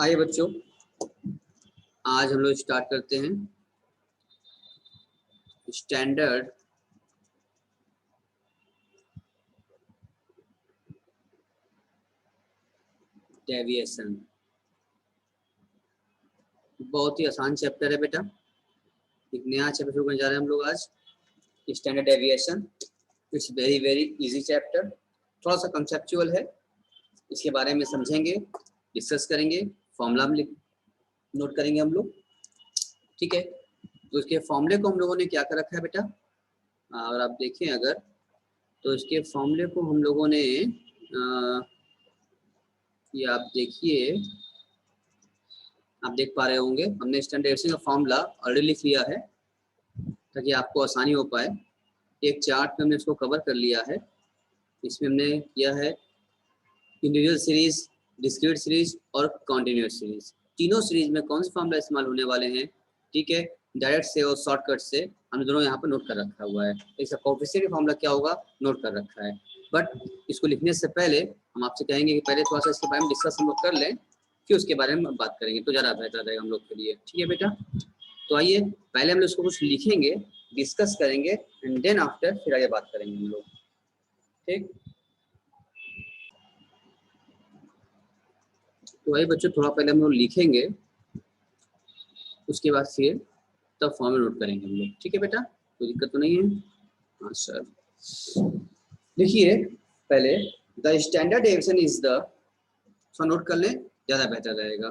आइए बच्चों, आज हम लोग स्टार्ट करते हैं स्टैंडर्ड डेविएशन। बहुत ही आसान चैप्टर है बेटा। एक नया चैप्टर शुरू करने जा रहे हैं हम लोग आज, standard deviation. It's very very easy chapter, थोड़ा सा कंसेप्चुअल है। इसके बारे में समझेंगे, डिस्कस करेंगे, फॉर्मूला में नोट करेंगे हम लोग। ठीक है, तो इसके फॉर्मूले को हम लोगों ने क्या कर रखा है बेटा, और आप देखें अगर तो इसके फॉर्मूले को हम लोगों ने ये आप देखिए, आप देख पा रहे होंगे हमने स्टैंडर्ड डेविएशन का फॉर्मूला ऑलरेडी लिख लिया है ताकि आपको आसानी हो पाए। एक चार्ट में हमने इसको कवर कर लिया है। इसमें हमने किया है इंडिविजुअल सीरीज, डिस्क्रीट सीरीज और कॉन्टिन्यूअस सीरीज। तीनों सीरीज में कौन से फॉर्मूला इस्तेमाल होने वाले हैं, ठीक है, डायरेक्ट से और शॉर्टकट से हमने दोनों यहाँ पर नोट कर रखा हुआ है। इसका कोएफिशिएंट फॉर्मूला क्या होगा नोट कर रखा है। बट इसको लिखने से पहले हम आपसे कहेंगे कि पहले थोड़ा सा इसके बारे में डिस्कस हम लोग कर लें, फिर उसके बारे में बात करेंगे तो ज़्यादा बेहतर रहेगा हम लोग के लिए। ठीक है बेटा, तो आइए पहले हम लोग इसको कुछ लिखेंगे, डिस्कस करेंगे एंड देन आफ्टर फिर आगे बात करेंगे हम लोग। ठीक, तो वही बच्चों थोड़ा पहले हम लोग लिखेंगे, उसके बाद फिर तब फॉर्मूला नोट करेंगे हम लोग। ठीक है बेटा, कोई दिक्कत तो नहीं है? हाँ सर, देखिए पहले the standard deviation is the, note कर लें ज़्यादा बेहतर रहेगा।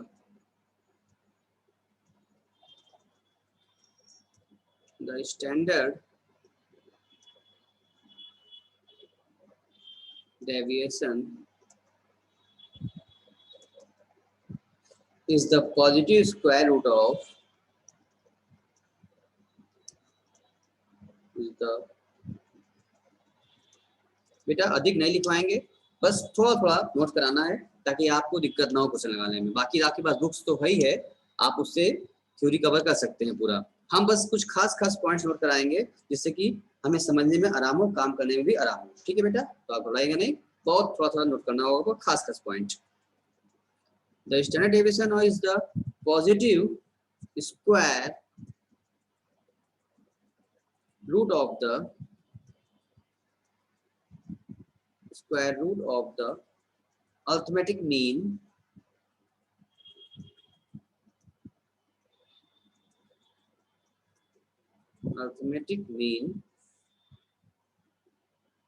The standard deviation is the positive square root of बेटा अधिक नहीं लिखवाएंगे, बस थोड़ा थोड़ा नोट कराना है ताकि आपको दिक्कत ना हो क्वेश्चन लगाने में। बाकी आपके पास बुक्स तो है ही है, आप उससे थ्योरी कवर कर सकते हैं पूरा। हम बस कुछ खास खास पॉइंट्स नोट कराएंगे जिससे कि हमें समझने में आराम हो, काम करने में भी आराम हो। ठीक है बेटा, तो आप घबराएंगे नहीं, बहुत थोड़ा थोड़ा नोट करना होगा, खास खास point. The standard deviation is the positive square root of the square root of the arithmetic mean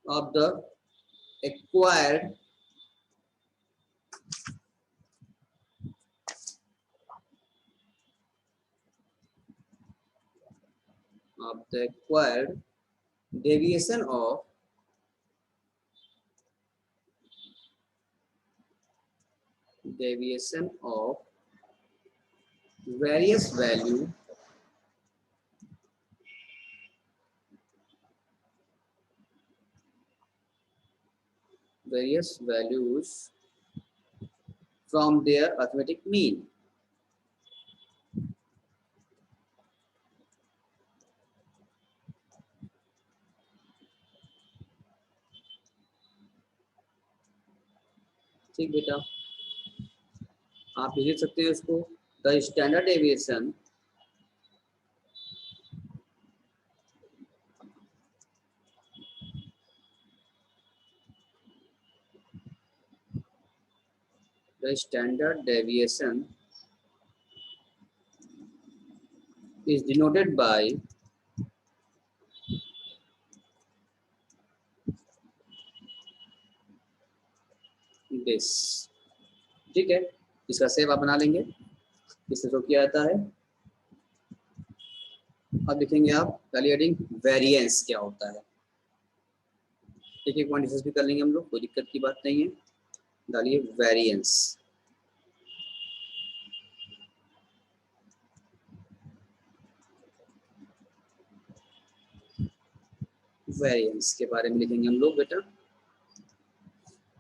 of the acquired deviation of various values from their arithmetic mean। ठीक बेटा, आप लिख सकते हैं इसको, the standard deviation is denoted by this। ठीक है, इसका सेव आप बना लेंगे, इससे जो किया जाता है। अब देखेंगे आप वैल्यू एडिंग वेरिएंस क्या होता है, एक एक पॉइंट डिस्कस भी कर लेंगे हम लोग, कोई दिक्कत की बात नहीं है। डालिए वेरिएंस, वेरिएंस के बारे में लिखेंगे हम लोग बेटा।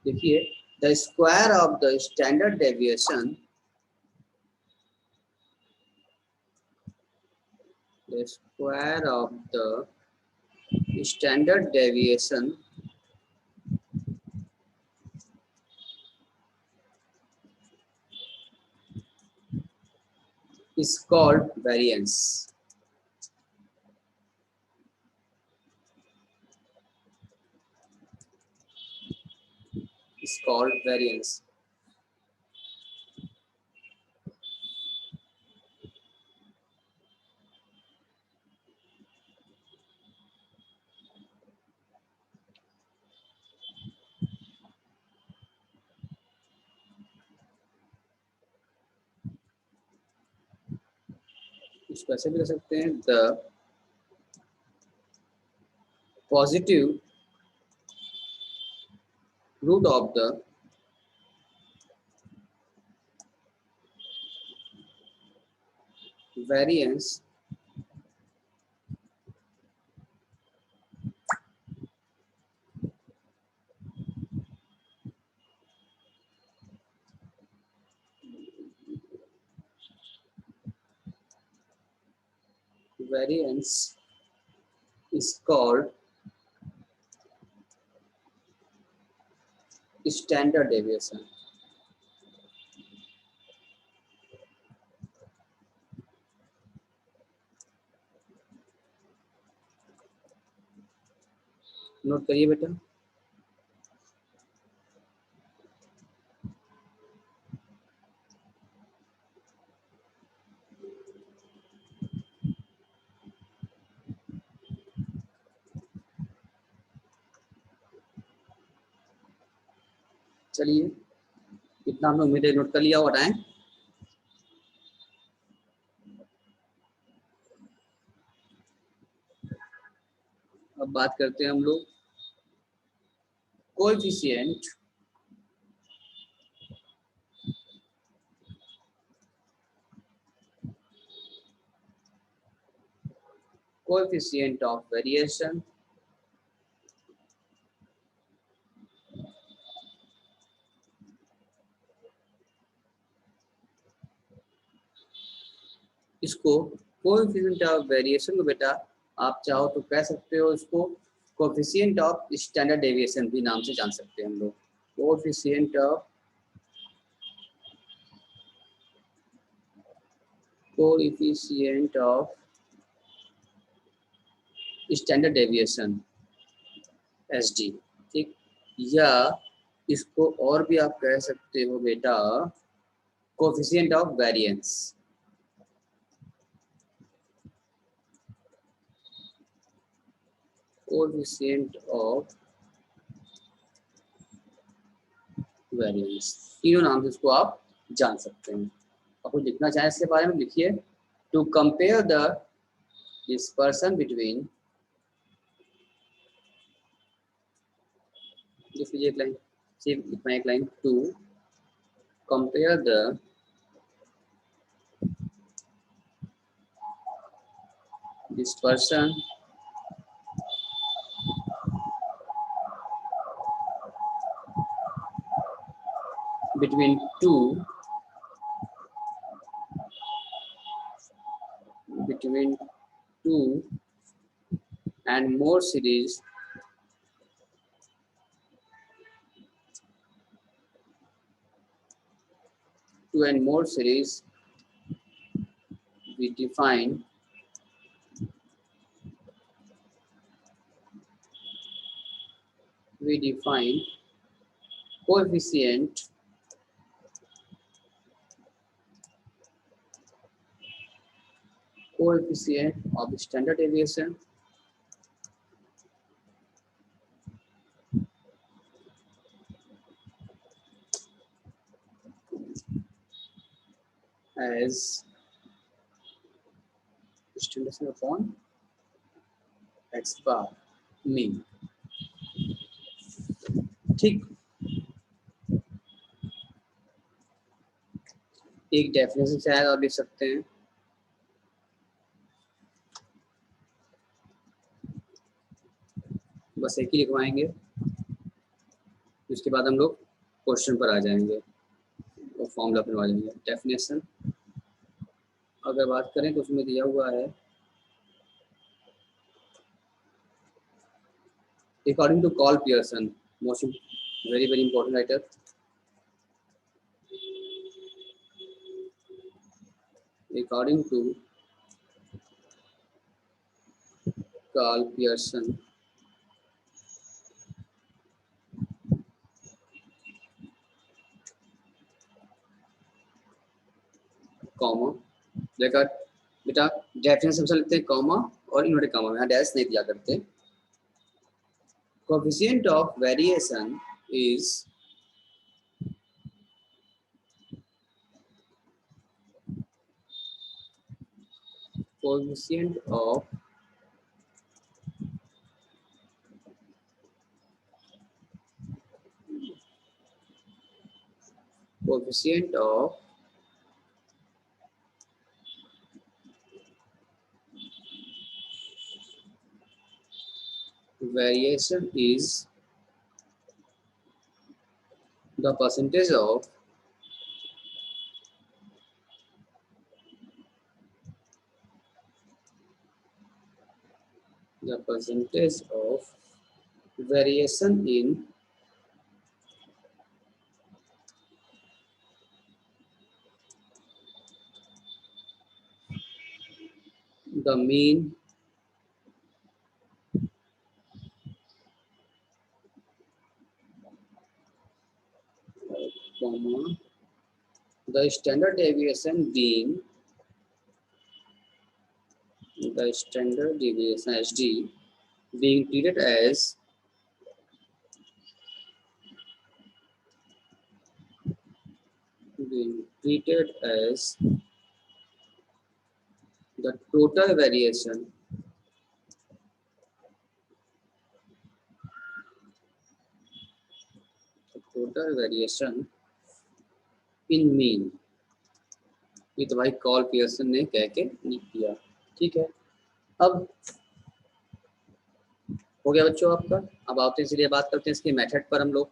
देखिए the square of the standard deviation, the square of the standard deviation is called variance. Is called variance. इसको ऐसे भी कर सकते हैं, the positive root of the variance is called standard deviation. Note करिए बेटा। चलिए, इतना हम लोग मेरे नोट कर लिया, बताएं। अब बात करते हैं हम लोग कोएफिशिएंट ऑफ वेरिएशन इसको कोएफिशिएंट ऑफ वेरिएशन को बेटा आप चाहो तो कह सकते हो, इसको कोएफिशिएंट ऑफ स्टैंडर्ड डेविएशन भी नाम से जान सकते हैं हम लोग। Coefficient of standard deviation SD, ठीक। या इसको और भी आप कह सकते हो बेटा coefficient of variance. Coefficient of variance, तीनों नाम से इसको आप जान सकते हैं। आप कुछ लिखना चाहें इसके बारे में लिखिए। To compare the dispersion between, लिखिए एक लाइन, सिर्फ लिखना एक line, to compare the dispersion between two and more series we define coefficient of standard deviation as distribution upon x bar mean, ठीक। एक डेफिनेशन शायद आप लिख सकते हैं, बस एक ही लिखवाएंगे, उसके बाद हम लोग क्वेश्चन पर आ जाएंगे और फॉर्मूला पर आ जाएंगे। डेफिनेशन अगर बात करें तो उसमें दिया हुआ है according to Carl Pearson, most very important writer, according to Carl Pearson, comma देखा बेटा, डेफिनेशन से लिखते हैं कॉमा और इन्वर्टेड कॉमा में, यहाँ डैश नहीं दिया करते। Coefficient of variation is coefficient of variation is the percentage of variation in the mean comma the standard deviation being SD being treated as the total variation in mean। ये तो भाई call Pearson ने कह के लिख दिया, ठीक है। अब हो गया बच्चों आपका। अब आते हैं इसलिए बात करते हैं इसके मेथड पर। हम लोग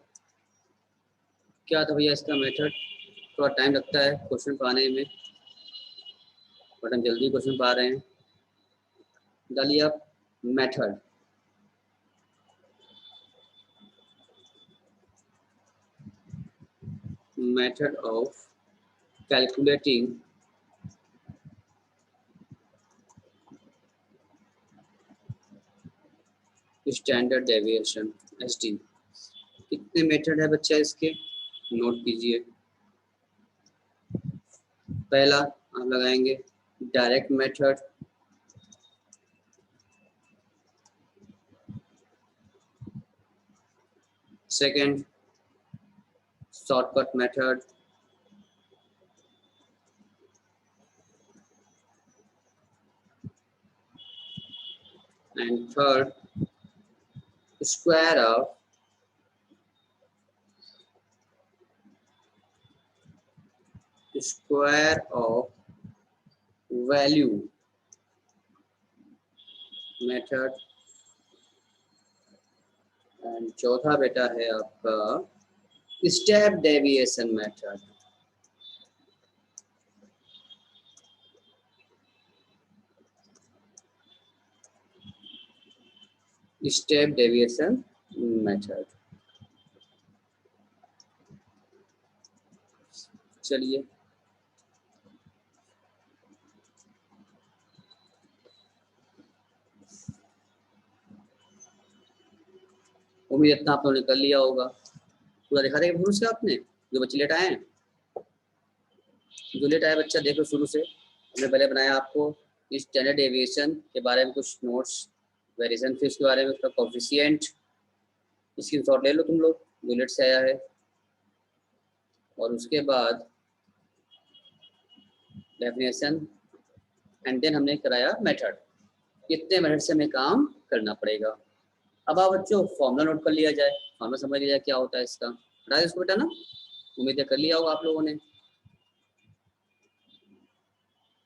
क्या था भैया इसका मेथड, थोड़ा टाइम लगता है क्वेश्चन पाने में, बट हम जल्दी क्वेश्चन पा रहे हैं। डालिए आप method, method of calculating standard deviation SD. कितने मेथड है बच्चा इसके, नोट कीजिए। पहला आप लगाएंगे direct method, second shortcut method, and third square of value method, and चौथा बेटा है आपका step deviation method. Step deviation method. चलिए उम्मीद इतना आप लोगों ने कर लिया होगा। पूरा देखा था शुरू से आपने, जो बच्चे लेट आए हैं, जो लेट आए बच्चा देखो शुरू से। हमने पहले बनाया आपको स्टैंडर्ड डेविएशन के बारे में कुछ नोट्स, वेरिएशन फिश के बारे में, उसका कोएफिशिएंट, इसकी शॉट ले लो तुम लोग जो लेट से आया है। और उसके बाद डेफिनेशन, एंड देन हमने कराया मेथड। कितने मेथड से हमें काम करना पड़ेगा। अब आप बच्चों फॉर्मूला नोट कर लिया जाए, फॉर्मूला समझ लिया जाए क्या होता है इसका। हटा इसको बेटा ना, उम्मीद कर लिया होगा आप लोगों ने।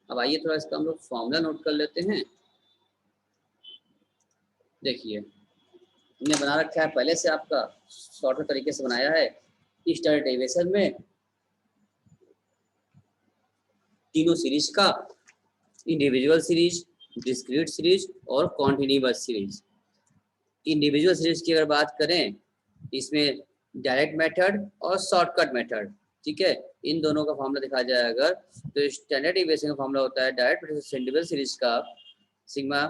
अब आइए थोड़ा इसका हम लोग फॉर्मूला नोट कर लेते हैं। देखिए हमने बना रखा है पहले से, आपका शॉर्टकट तरीके से बनाया है। स्टैंडर्ड डेविएशन में तीनों सीरीज का, इंडिविजुअल सीरीज, डिस्क्रीट सीरीज और कॉन्टिन्यूअस सीरीज। इंडिविजुअल सीरीज की अगर बात करें, इसमें डायरेक्ट मेथड और शॉर्टकट मेथड, ठीक है, इन दोनों का फॉर्मूला दिखाया जाए अगर, तो स्टैंडर्ड डेविएशन का फॉर्मूला होता है डायरेक्ट सेंटिग्रेड सीरीज का sigma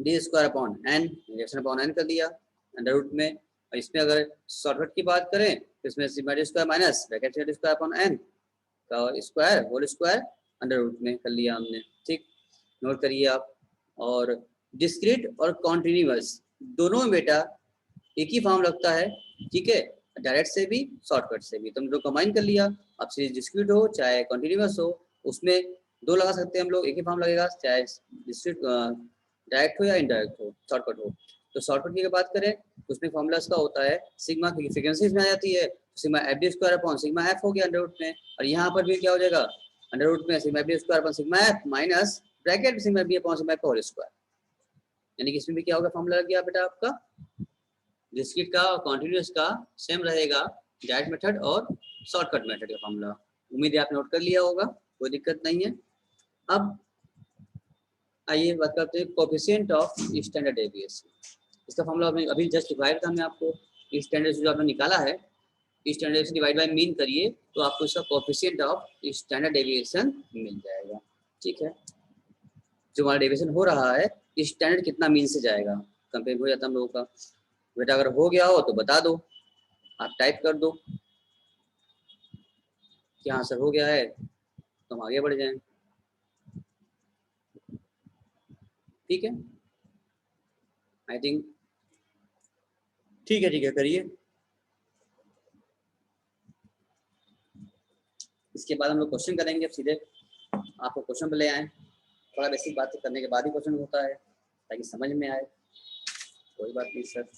D square upon n, reaction upon n कर दिया अंडर रूट में। और इसमें अगर शॉर्टकट की बात करें तो इसमें sigma D square minus bracket D square upon N का square whole square under root में कर लिया हमने। ठीक, नोट करिए आप। और डिस्क्रीट और कॉन्टिन्यूअस दोनों में बेटा एक ही फॉर्म लगता है, ठीक है, डायरेक्ट से भी शॉर्टकट से भी, तो हम लोग कंबाइन कर लिया। अब सीरीज डिस्क्रीट हो चाहे कॉन्टिन्यूअस हो, उसमें दो लगा सकते हैं हम लोग, एक ही फॉर्म लगेगा, चाहे डिस्क्रीट डायरेक्ट हो या इनडायरेक्ट हो, शॉर्टकट हो। तो शॉर्टकट की बात करें तो उसमें फॉर्मूला इसका होता है सिग्मा की फ्रीक्वेंसी में आ जाती है, sigma F D square upon sigma F हो गया अंडर रूट में। और यहाँ पर भी क्या हो जाएगा अंडर रूट में sigma F D square upon sigma F minus bracket sigma F D upon sigma F का होल स्क्वायर। यानी कि इसमें भी क्या होगा फॉर्मूला लग गया बेटा आपका डिस्क्रीट का और कॉन्टिन्यूअस का सेम रहेगा, डायरेक्ट मेथड और शॉर्टकट मेथड का फॉर्मूला। उम्मीद है आपने नोट कर लिया होगा, कोई दिक्कत नहीं है। अब आइए बात करते हैं कोएफिशिएंट ऑफ स्टैंडर्ड डेविएशन। इसका फॉर्मूला अभी जस्ट डिवाइड था, मैं आपको स्टैंडर्ड जो आपने निकाला है स्टैंडर्ड से डिवाइड बाय मीन करिए तो आपको इसका कोएफिशिएंट ऑफ स्टैंडर्ड डेविएशन मिल जाएगा। ठीक है, जो हमारा डेविएशन हो रहा है स्टैंडर्ड कितना मीन से जाएगा कंपेयर हो जाता है हम लोगों का। बेटा अगर हो गया हो तो बता दो, आप टाइप कर दो कि हाँ सर हो गया है, तो हम आगे बढ़ जाएं। ठीक है, आई थिंक ठीक है करिए। इसके बाद हम लोग क्वेश्चन करेंगे, अब सीधे आपको क्वेश्चन पे ले आए। थोड़ा बेसिक बात करने के बाद ही क्वेश्चन होता है ताकि समझ में आए। कोई बात नहीं सर।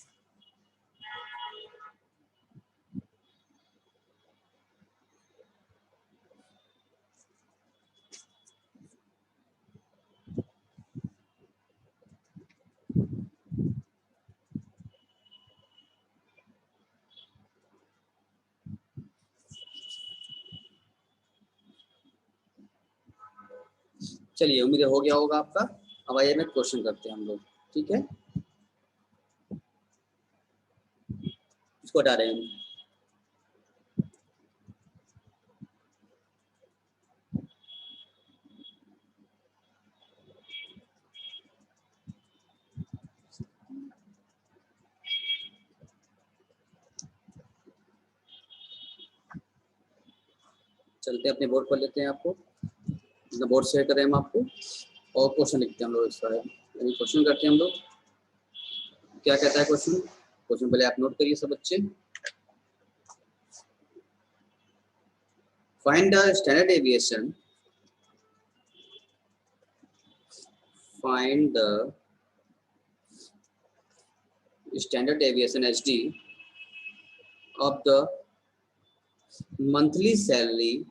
चलिए उम्मीद हो गया होगा आपका। अब आइए में क्वेश्चन करते हैं हम लोग। ठीक है, इसको हटा रहे हैं। चलते अपने बोर्ड पर लेते हैं आपको, बोर्ड शेयर करें हम आपको और क्वेश्चन लिखते हैं हम लोग इसका। यानी क्वेश्चन करते हैं हम लोग। क्या कहता है क्वेश्चन? क्वेश्चन पहले आप नोट करिए सब बच्चे। Find the standard deviation, find the standard deviation SD of the monthly salary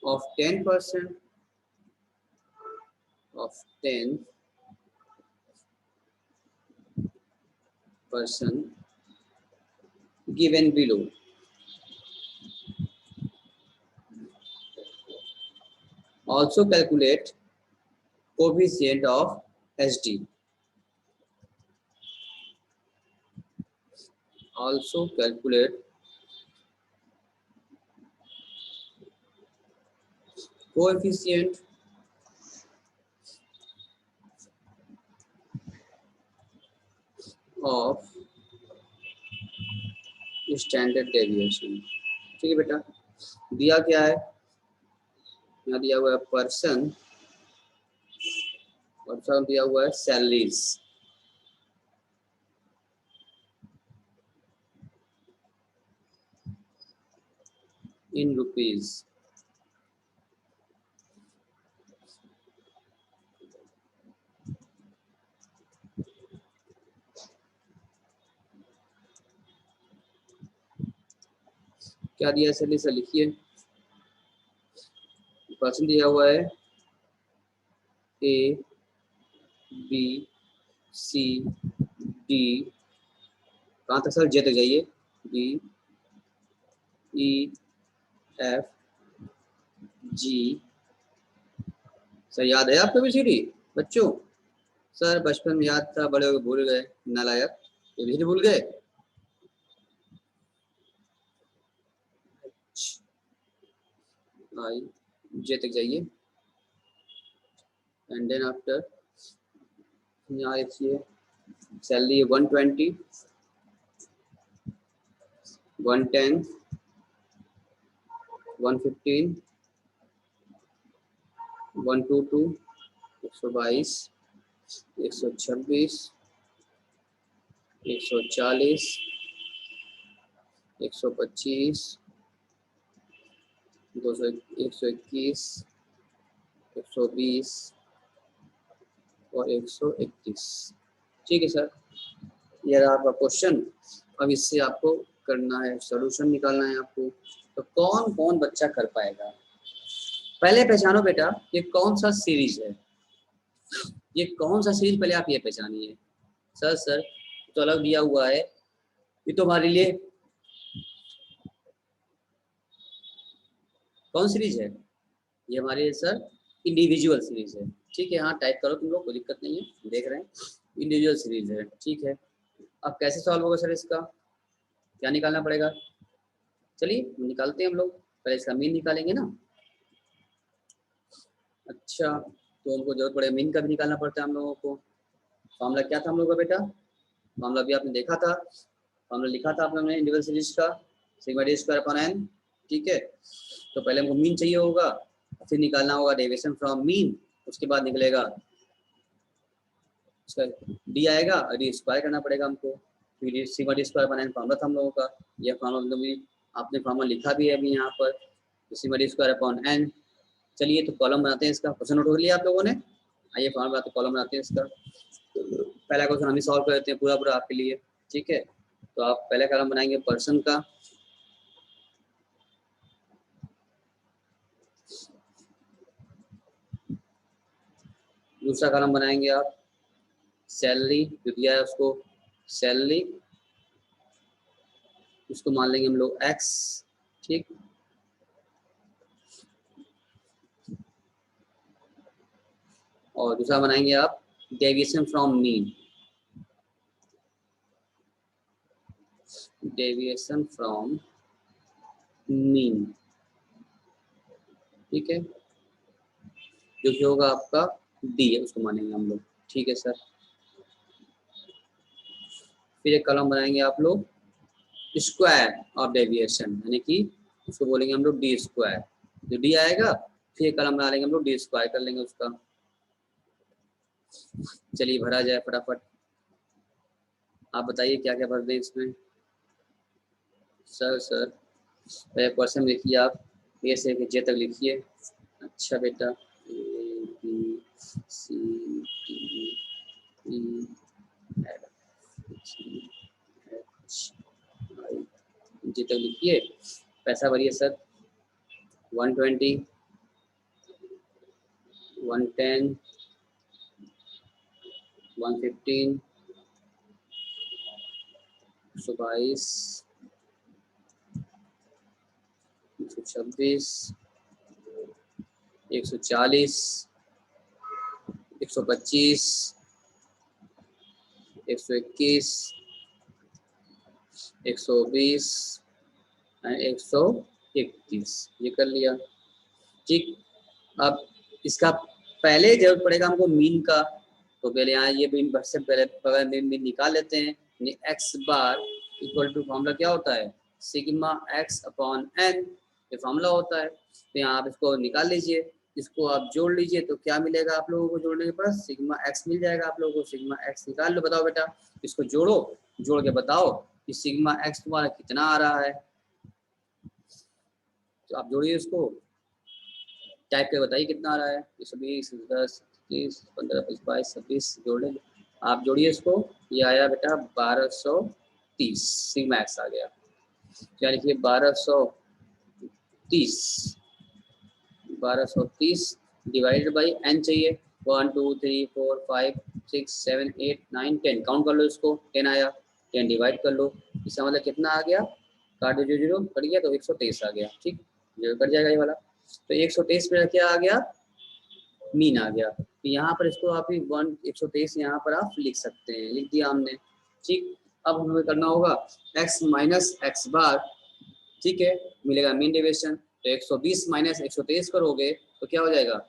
of 10% of 10% given below. Also calculate coefficient of SD. Also calculate coefficient of standard deviation. ठीक है बेटा, दिया क्या है? यहाँ दिया हुआ है पर्सन और दिया हुआ है सैलरीज। In rupees. क्या दिया है सैलरी से लिखिए। पर्सन दिया हुआ है A B C D, कहाँ तक सर? जे तक जाइए। D E F G sir याद है आपको ABCD बच्चों? सर बचपन में याद था, बड़े हो भूल गए, नालायक। ABCD भूल गए? आई जे तक जाइए एंड देन आफ्टर यहाँ लिखिए सैलरी 120, 110, 115, 122, 122, 126, 140, 125, 200, 121, 120 और 131। ठीक है सर, ये रहा आपका क्वेश्चन। अब इससे आपको करना है सॉल्यूशन निकालना है आपको। तो कौन कौन बच्चा कर पाएगा? पहले पहचानो बेटा ये कौन सा सीरीज है, ये कौन सा सीरीज, पहले आप ये पहचानिए। सर तो अलग दिया हुआ है, ये तो हमारे लिए कौन सीरीज है? ये हमारे लिए सर इंडिविजुअल सीरीज है। ठीक है, हाँ टाइप करो तुम लोग, कोई दिक्कत नहीं है, देख रहे हैं इंडिविजुअल सीरीज है। ठीक है, अब कैसे सॉल्व होगा सर इसका, क्या निकालना पड़ेगा? चलिए निकालते हैं हम लोग, पहले इसका मीन निकालेंगे ना। अच्छा, तो हमको जरूरत पड़ेगा मीन का भी निकालना पड़ता है हम लोगों को। फॉर्मूला क्या था हम लोग का बेटा? फॉर्मूला भी आपने देखा था, फॉर्मूला लिखा था आप लोगों ने इंडिविजुअल सीरीज का, sigma D square upon n. ठीक है, तो पहले हमको मीन चाहिए होगा, फिर निकालना होगा डेविएशन फ्रॉम मीन, उसके बाद निकलेगा उसका डी आएगा और डी स्क्वायर करना पड़ेगा हमको। फिर sigma D square upon n formula था हम लोगों का, यह फॉर्मूला भी आपने फॉर्मूला लिखा भी है अभी यहाँ पर, sigma D square upon n. चलिए तो कॉलम बनाते हैं इसका, क्वेश्चन नोट कर लिया आप लोगों ने? आइए फॉर्मूला बनाते, कॉलम बनाते हैं इसका। पहला क्वेश्चन हम ही सॉल्व कर देते हैं पूरा पूरा आपके लिए। ठीक है, तो आप पहले कॉलम बनाएंगे पर्सन का, दूसरा कॉलम बनाएंगे आप सैलरी, जो दिया है उसको सैलरी, उसको मान लेंगे हम लोग एक्स। ठीक, और दूसरा बनाएंगे आप deviation from mean, deviation from mean. ठीक है, जो कि होगा आपका डी है, उसको मानेंगे हम लोग। ठीक है सर, फिर एक कॉलम बनाएंगे आप लोग स्क्वायर ऑफ डेविएशन, यानी कि उसको बोलेंगे हम लोग डी स्क्वायर, जो डी आएगा फिर एक कॉलम बना लेंगे हम लोग, डी स्क्वायर कर लेंगे उसका। चलिए भरा जाए फटाफट, आप बताइए क्या क्या भर दें इसमें। सर पहले क्वेश्चन लिखिए आप, ए से जे तक लिखिए। अच्छा बेटा, A B C D E F G H I J तक लिखिए। पैसा भरिए सर, 120, 110, 115, 122, 126, 140, 125, 121, 120 एंड 131, ये कर लिया। ठीक, अब इसका पहले जरूरत पड़ेगा हमको मीन का, तो पहले यहाँ ये मीन से पहले मीन निकाल लेते हैं। X bar equal to formula क्या होता है, सिग्मा एक्स अपॉन एन, ये फॉर्मूला होता है। तो यहाँ आप इसको निकाल लीजिए, इसको आप जोड़ लीजिए, तो क्या मिलेगा आप लोगों को जोड़ने के बाद? सिग्मा एक्स मिल जाएगा आप लोगों को। सिग्मा एक्स निकाल लो, बताओ बेटा, इसको जोड़ो, जोड़ के बताओ कि सिग्मा एक्स तुम्हारा कितना आ रहा है। तो आप जोड़िए इसको, टाइप करके बताइए कितना आ रहा है। 120, 10, 30, 15, 25, 22, 26, जोड़े, आप जोड़िए इसको। ये आया बेटा 1230, सिग्मा एक्स आ गया। क्या लिखिए 1230 डिवाइडेड बाई एन चाहिए, 1 2 3 4 5 6 7 8 9 10, काउंट कर लो इसको, 10 आया, 10 डिवाइड कर लो, इसका मतलब कितना आ गया, काट दो, जो जीरो कट गया तो 123 आ गया। ठीक, जो कट जाएगा ये वाला, तो 123 में क्या आ गया, मीन आ गया। तो यहाँ पर इसको आप 123 यहाँ पर आप लिख सकते हैं, लिख दिया हमने। ठीक, अब हमें करना होगा x माइनस एक्स बार, ठीक है, मिलेगा मीन डेविएशन। तो 120 माइनस 123 करोगे तो क्या हो जाएगा,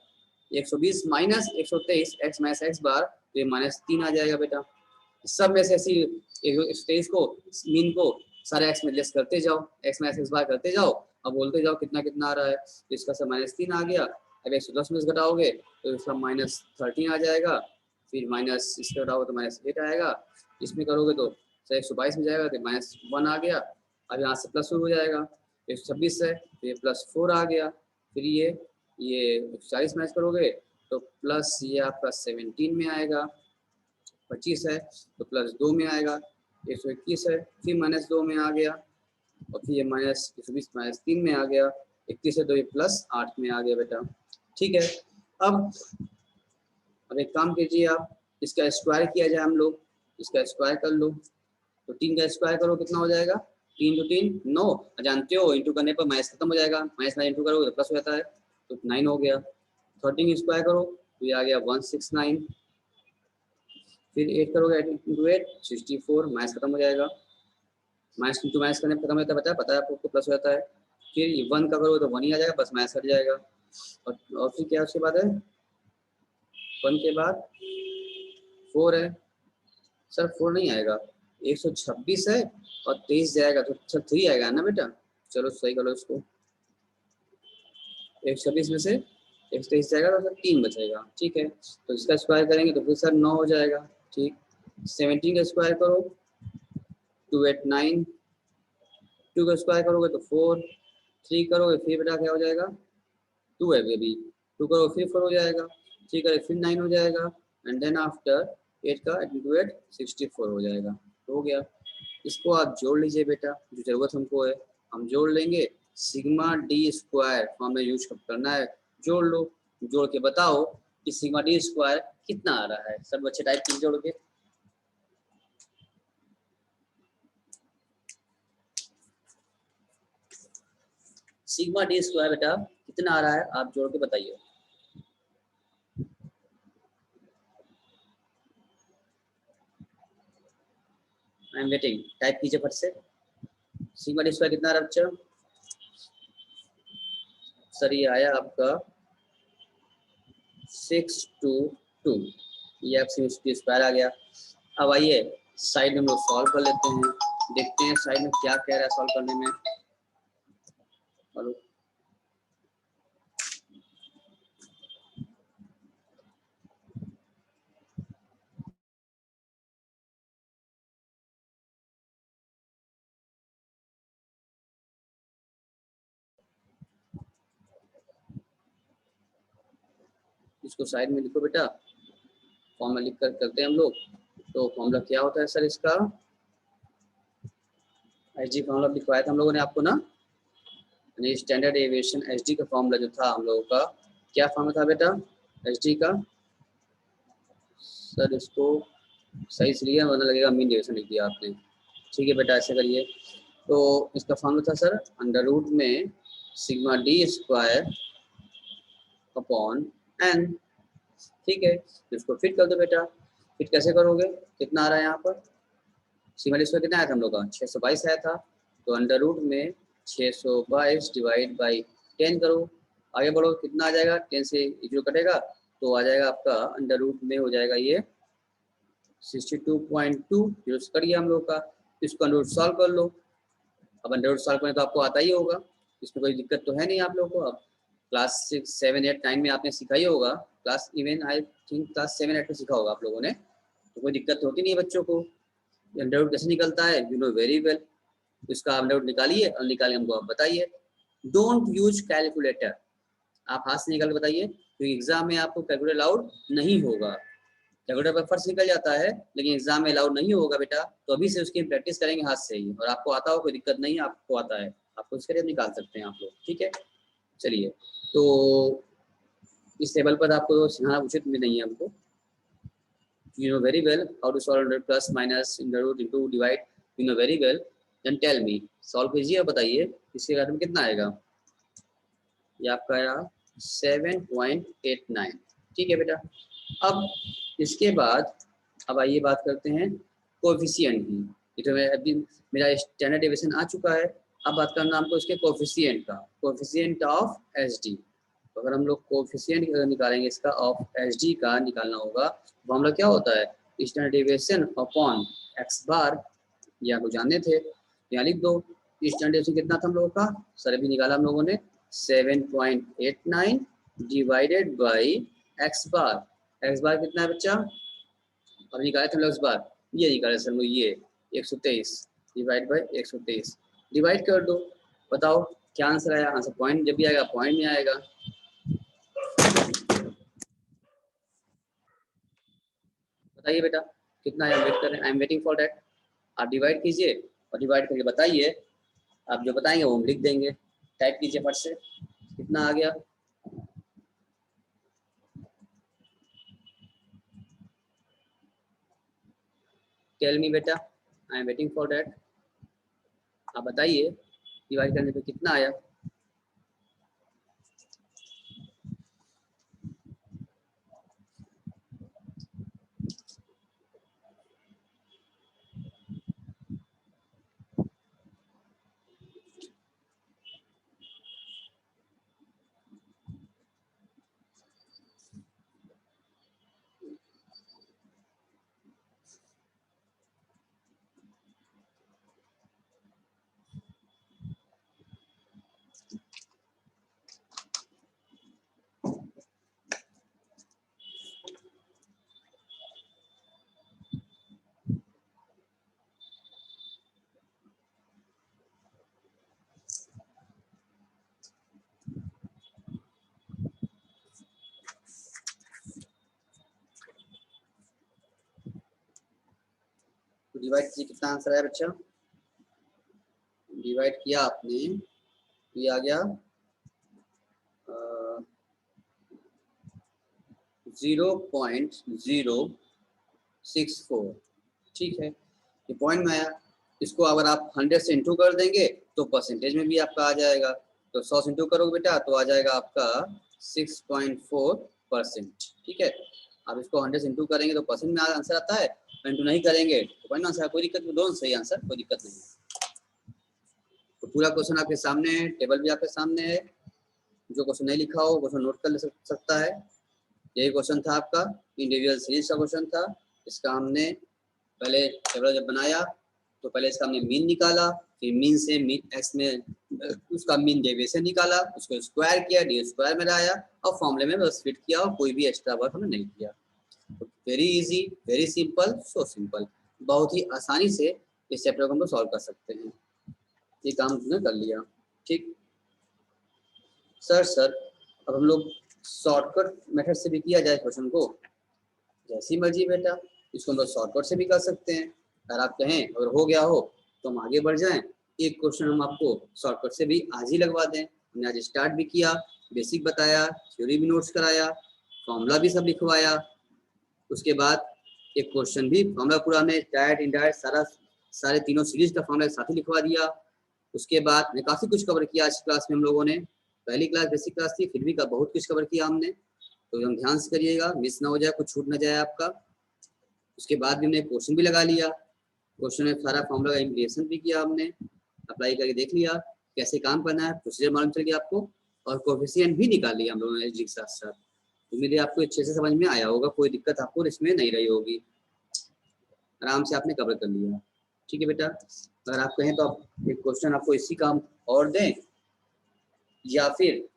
120 माइनस 123 x माइनस एक्स बार, तो ये -3 आ जाएगा बेटा। सब में से ऐसी 123 को मीन को सारे x में लेस करते जाओ, x माइनस एक्स बार करते जाओ, अब बोलते जाओ कितना कितना आ रहा है। तो इसका सब -3 आ गया। अब 110 में से घटाओगे तो इसका -13 आ जाएगा, फिर माइनस इसका घटाओगे तो -8 आएगा, इसमें करोगे तो 122 में जाएगा तो -1 आ गया। अब यहाँ से प्लस शुरू हो जाएगा, 126 है तो ये +4 आ गया। फिर ये 140 माइनस करोगे तो प्लस ये आपका 17 में आएगा, 25 है तो +2 में आएगा, 121 है फिर -2 में आ गया, और फिर ये -120 -3 में आ गया, 31 है तो ये +8 में आ गया बेटा। ठीक है, अब एक काम कीजिए आप, इसका स्क्वायर किया जाए हम लोग, इसका स्क्वायर कर लो। तो 3 का स्क्वायर करो कितना हो जाएगा, 3 तो 3 9, जानते हो इंटू करने पर माइनस खत्म हो जाएगा, माइनस इंटू करोगे तो प्लस हो जाता है, तो 9 हो गया। 13 स्क्वायर करो तो ये आ गया 169, फिर 8 करोगे इंटू 8 64, माइनस खत्म हो जाएगा, माइनस इंटू माइनस करने पर खत्म होता है, पता है आपको, प्लस हो जाता है। फिर ये 1 का करोगे तो 1 ही आ जाएगा, बस माइनस हट जाएगा। और फिर क्या उसके बाद है, 1 के बाद 4 है, सर 4 नहीं आएगा, 126 है और 23 जाएगा तो अच्छा 3 आएगा ना बेटा। चलो सही करो इसको, 126 में से 123 जाएगा तो सर 3 बचेगा। ठीक है, तो इसका स्क्वायर करेंगे तो फिर सर 9 हो जाएगा। ठीक, 17 का स्क्वायर करो 289, 2 का स्क्वायर करोगे तो 4, 3 करोगे फिर बेटा क्या हो जाएगा, 2 है अभी, 2 करोगे फिर 4 हो जाएगा, 3 करोगे फिर 9 हो जाएगा, एंड देन आफ्टर 8 का इंटू 8 64 हो जाएगा। तो हो गया, इसको आप जोड़ लीजिए बेटा, जो जरूरत हमको है हम जोड़ लेंगे। Sigma D square formula use करना है, जोड़ लो, जोड़ के बताओ कि सिग्मा डी स्क्वायर कितना आ रहा है। सब बच्चे टाइप कीजिए जोड़ के, सिग्मा डी स्क्वायर बेटा कितना आ रहा है आप जोड़ के बताइए। आई एम वेटिंग, टाइप कीजिए फट से, सिग्मा डी स्क्वायर कितना आ रहा है बच्चा। सर ये आया आपका 622, ये आपसे स्क्वायर आ गया। अब आइए साइड में हम लोग सॉल्व कर लेते हैं, देखते हैं साइड में क्या कह रहा है सॉल्व करने में। और इसको साइड में लिखो बेटा, फॉर्मूला लिख कर करते हैं हम लोग। तो फॉर्मूला क्या होता है सर इसका, एच डी फॉर्मूला लिखवाया था हम लोगों ने आपको ना, स्टैंडर्ड एविएशन एच डी का फॉर्मूला जो था हम लोगों का, क्या फॉर्मूला था बेटा एच डी का। सर इसको सही से लिया वरना लगेगा मीन डेविएशन लिख दिया आपने। ठीक है बेटा ऐसे करिए, तो इसका फॉर्मूला था सर अंडर रूट में sigma D square upon n. ठीक है, इसको फिट कर दो बेटा, फिट कैसे करोगे, कितना आ रहा है यहाँ पर, सिग्मा डी स्क्वायर कितना आया था हम लोग का 622 आया था, तो अंडर रूट में 622 डिवाइड बाई 10 करो, आगे बढ़ो कितना आ जाएगा, 10 से जो कटेगा तो आ जाएगा आपका अंडर रूट में हो जाएगा ये 62.2, जो कर गया हम लोग का। इसको अंडर रूट सॉल्व कर लो, अब अंडर रूट सॉल्व करने तो आपको आता ही होगा, इसमें कोई दिक्कत तो है नहीं आप लोगों को। अब क्लास 6 7 8 9 में आपने सिखा ही होगा, class even I think class 7 8 में सीखा होगा आप लोगों ने, तो कोई दिक्कत होती नहीं है बच्चों को। अंडर रूट कैसे निकलता है यू नो वेरी वेल, इसका अंडर रूट निकालिए और निकाल हमको आप बताइए। डोंट यूज कैलकुलेटर, आप हाथ से निकाल के बताइए, क्योंकि एग्जाम में आपको कैलकुलेटर अलाउड नहीं होगा। कैलकुलेटर पर फर्स्ट निकल जाता है लेकिन एग्जाम में अलाउड नहीं होगा बेटा, तो अभी से उसकी प्रैक्टिस करेंगे हाथ से ही, और आपको आता हो कोई दिक्कत नहीं है, आपको आता है आपको इसके लिए निकाल सकते हैं आप लोग। ठीक है, चलिए, तो इस टेबल पर आपको सिखाना उचित भी नहीं है हमको, you know very well how to solve 100 plus minus in the root into divide, you know very well, then tell me solve कीजिए और बताइए इसके बाद में कितना आएगा। ये आपका आया 7.89। ठीक है बेटा। अब इसके बाद अब आइए बात करते हैं कोएफिशिएंट की। ये तो अभी मेरा स्टैंडर्ड डेविएशन आ चुका है। अब बात करना हमको इसके कोएफिशिएंट का, कोएफिशिएंट ऑफ एसडी। तो अगर हम लोग कोएफिशिएंट निकालेंगे इसका ऑफ एसडी का निकालना होगा, तो हम लोग क्या होता है स्टैंडर्ड डेविएशन अपॉन एक्स बार, ये आपको जानने थे, यहाँ लिख दो। स्टैंडर्ड डेविएशन कितना था हम लोगों का, सर अभी निकाला हम लोगों ने 7.89 divided by X bar. X bar कितना है बच्चा, अब निकाले थे हम लोग एक्स बार, ये निकाले सर ये 123 डिवाइड बाई 123, डिवाइड कर दो, बताओ क्या आंसर आया। आंसर पॉइंट जब भी आएगा पॉइंट में आएगा। बताइए बेटा कितना है, वेट कर रहे हैं, I am waiting for that. आप डिवाइड कीजिए और डिवाइड करके बताइए, आप जो बताएंगे वो हम लिख देंगे। टाइप कीजिए फट से, कितना आ गया। टेल मी बेटा, I am waiting for that. आप बताइए डिवाइड करने पे कितना आया। तो डिवाइड कीजिए, कितना आंसर आया बच्चा। डिवाइड किया आपने, ये आ गया 0.064, ठीक है, ये पॉइंट में आया। इसको अगर आप 100 से इंटू कर देंगे तो परसेंटेज में भी आपका आ जाएगा। तो 100 से इंटू करोगे बेटा तो आ जाएगा आपका 6.4%, ठीक है। आप इसको 100 से इंटू करेंगे तो परसेंट में आंसर आता है, इंटू नहीं करेंगे तो पॉइंट आंसर, कोई दिक्कत नहीं, दोनों सही आंसर, कोई दिक्कत नहीं है। तो पूरा क्वेश्चन आपके सामने है, टेबल भी आपके सामने है। जो क्वेश्चन नहीं लिखा हो क्वेश्चन नोट कर ले सकता है। यही क्वेश्चन था आपका, इंडिविजुअल सीरीज का क्वेश्चन था। इसका हमने पहले टेबल जब बनाया तो पहले इसका हमने मीन निकाला, फिर मीन से मीन एक्स में उसका मीन डेविएशन निकाला, उसको स्क्वायर किया, डी स्क्वायर में लाया और फॉर्मूले में बस फिट किया, और कोई भी एक्स्ट्रा वर्क हमने नहीं किया। Very easy, very simple, so simple, बहुत ही आसानी से इस चैप्टर को हम लोग सॉल्व कर सकते हैं। ये काम तुमने कर लिया, ठीक। सर अब हम लोग शॉर्टकट मेथड से भी किया जाए क्वेश्चन को, जैसी मर्जी बेटा, इसको हम लोग शॉर्टकट से भी कर सकते हैं। अगर आप कहें अगर हो गया हो तो हम आगे बढ़ जाएं, एक क्वेश्चन हम आपको शॉर्टकट से भी आज ही लगवा दें। हमने आज स्टार्ट भी किया, बेसिक बताया, थ्योरी भी नोट्स कराया, फॉर्मूला भी सब लिखवाया। उसके बाद एक क्वेश्चन भी फॉर्मूला पूरा हमने डायरेक्ट इनडायरेक्ट सारे तीनों सीरीज का फॉर्मूला साथ ही लिखवा दिया। उसके बाद ने काफ़ी कुछ कवर किया आज क्लास में हम लोगों ने। पहली क्लास बेसिक क्लास थी, फिर भी का बहुत कुछ कवर किया हमने, तो हम ध्यान से करिएगा, मिस ना हो जाए, कुछ छूट ना जाए आपका। उसके बाद भी हमने क्वेश्चन भी लगा लिया, क्वेश्चन में सारा फॉर्मूला का इम्प्लीमेंटेशन भी किया हमने, अप्लाई करके देख लिया कैसे काम करना है, प्रोसीजर मालूम चल गया आपको, और कोएफिशिएंट भी निकाल लिया हम लोगों ने के साथ साथ। उम्मीद है आपको अच्छे से समझ में आया होगा, कोई दिक्कत आपको इसमें नहीं रही होगी, आराम से आपने कवर कर लिया, ठीक है बेटा। अगर आप कहें तो आप एक क्वेश्चन आपको इसी काम और दें, या फिर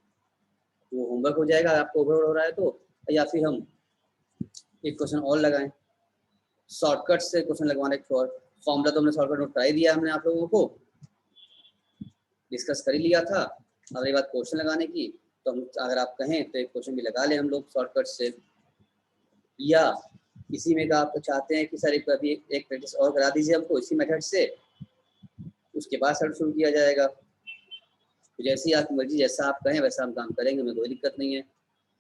वो होमवर्क हो जाएगा आपको ओवरलोड हो रहा है तो, या फिर हम एक क्वेश्चन और लगाएं शॉर्टकट से क्वेश्चन लगवाने के और फॉर्मूला तो हमने शॉर्टकट नोट करा ही दिया हमने आप लोगों को, डिस्कस कर ही लिया था। अब ये बात क्वेश्चन लगाने की, तो हम अगर आप कहें तो एक क्वेश्चन भी लगा लें हम लोग शॉर्टकट से, या इसी में का आप चाहते हैं कि सर एक प्रैक्टिस और करा दीजिए हमको इसी मेथड से, उसके बाद सर शुरू किया जाएगा। तो जैसी आपकी मर्जी, जैसा आप कहें वैसा हम काम करेंगे, हमें कोई दिक्कत नहीं है,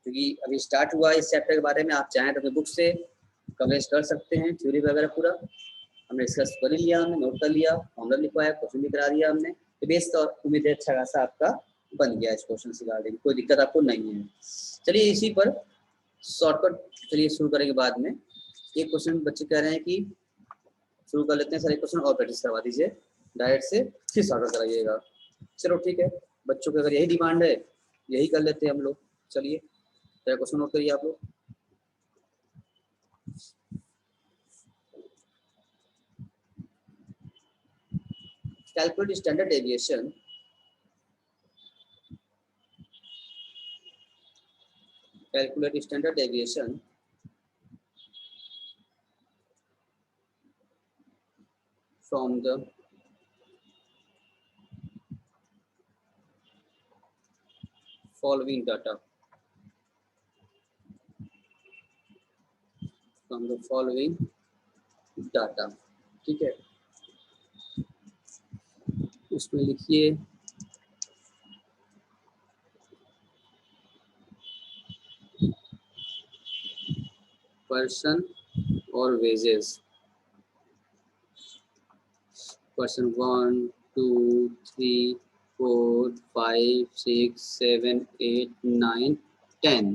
क्योंकि अभी स्टार्ट हुआ इस चैप्टर के बारे में। आप चाहें तो अपने बुक से कवरेज कर सकते हैं, थ्योरी वगैरह पूरा हमने डिस्कस कर लिया, हमने नोट कर लिया, फॉर्मूला लिखवाया, क्वेश्चन भी करा दिया हमने, तो बेस तो उम्मीद है अच्छा खासा आपका बन गया इस क्वेश्चन से रिगार्डिंग, कोई दिक्कत आपको नहीं है। चलिए इसी पर शॉर्टकट चलिए शुरू करेंगे बाद में। एक क्वेश्चन बच्चे कह रहे हैं कि शुरू कर लेते हैं सर, एक क्वेश्चन और प्रैक्टिस करवा दीजिए डायरेक्ट से, फिर शॉर्टकट कराइएगा। चलो ठीक है, बच्चों की अगर यही डिमांड है यही कर लेते हैं हम लोग। चलिए तो क्वेश्चन नोट करिए आप लोग। Calculate standard deviation from the following data, ठीक है। उसमें लिखिए पर्सन और वेजेस, पर्सन 1 2 3 4 5 6 7 8 9 10,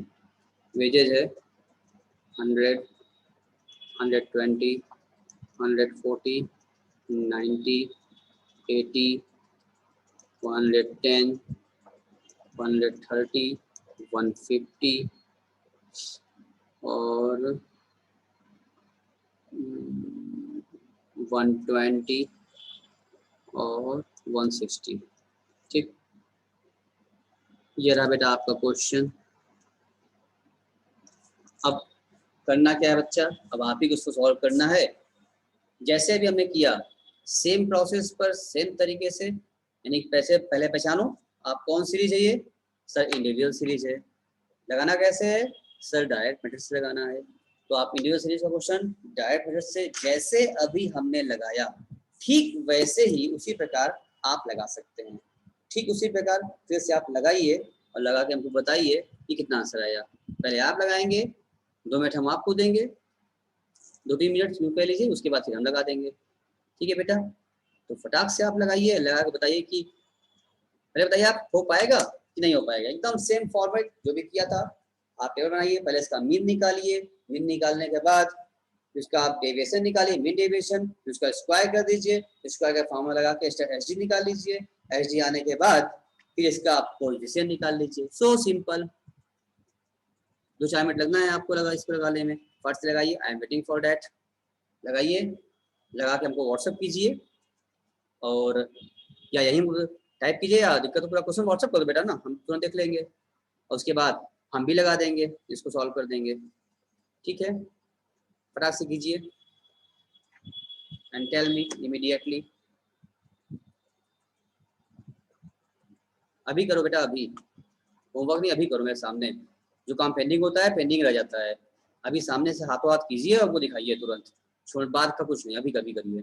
वेजेज है 100 120 140 90 80 110 130 150 और 120 और 160। ठीक, ये रहा बेटा आपका क्वेश्चन। अब करना क्या है बच्चा, अब आप ही को इसको सॉल्व करना है जैसे अभी हमने किया, सेम प्रोसेस पर सेम तरीके से। यानी पैसे पहले पहचानो आप कौन सीरीज है ये, सर इंडिविजुअल सीरीज है। लगाना कैसे है सर, डायरेक्ट मेथड से लगाना है। तो आप इंडिविजुअल सीरीज का क्वेश्चन डायरेक्ट मेथड से जैसे अभी हमने लगाया ठीक वैसे ही उसी प्रकार आप लगा सकते हैं। ठीक उसी प्रकार फिर से आप लगाइए और लगा के हमको बताइए कि कितना आंसर आया। पहले आप लगाएंगे, 2 मिनट हम आपको देंगे, 2-3 मिनट शुरू कर लीजिए, उसके बाद फिर हम लगा देंगे। ठीक है बेटा, तो फटाक से आप लगाइए, लगा के बताइए कि पहले बताइए आप हो पाएगा कि नहीं हो पाएगा। एकदम सेम फॉर्मेट जो भी किया था आप टेबल बनाइए, पहले इसका मीन निकालिए, मीन निकालने के बाद इसका आप डेविएशन निकालिए, मीन डेविएशन, उसका स्क्वायर कर दीजिए, स्क्वायर का फॉर्मूला लगा के एसडी निकाल लीजिए, एसडी आने के बाद फिर इसका आप कोएफिशिएंट निकाल लीजिए। सो सिंपल, 2-4 मिनट लगना है आपको लगा इसको लगाने में। फर्स्ट लगाइए, I am waiting for that, लगाइए, लगा के हमको व्हाट्सअप कीजिए और या यहीं टाइप कीजिए, या दिक्कत तो पूरा क्वेश्चन व्हाट्सअप कर दो बेटा ना, हम तुरंत देख लेंगे और उसके बाद हम भी लगा देंगे, इसको सॉल्व कर देंगे। ठीक है, फटाक से कीजिए एंड टेल मी इमीडिएटली। अभी करो बेटा, अभी होमवर्क नहीं, अभी करो मेरे सामने। जो काम पेंडिंग होता है पेंडिंग रह जाता है, अभी सामने से हाथों हाथ कीजिए और वो दिखाइए तुरंत, छोड़ बात का कुछ नहीं, अभी कभी करिए।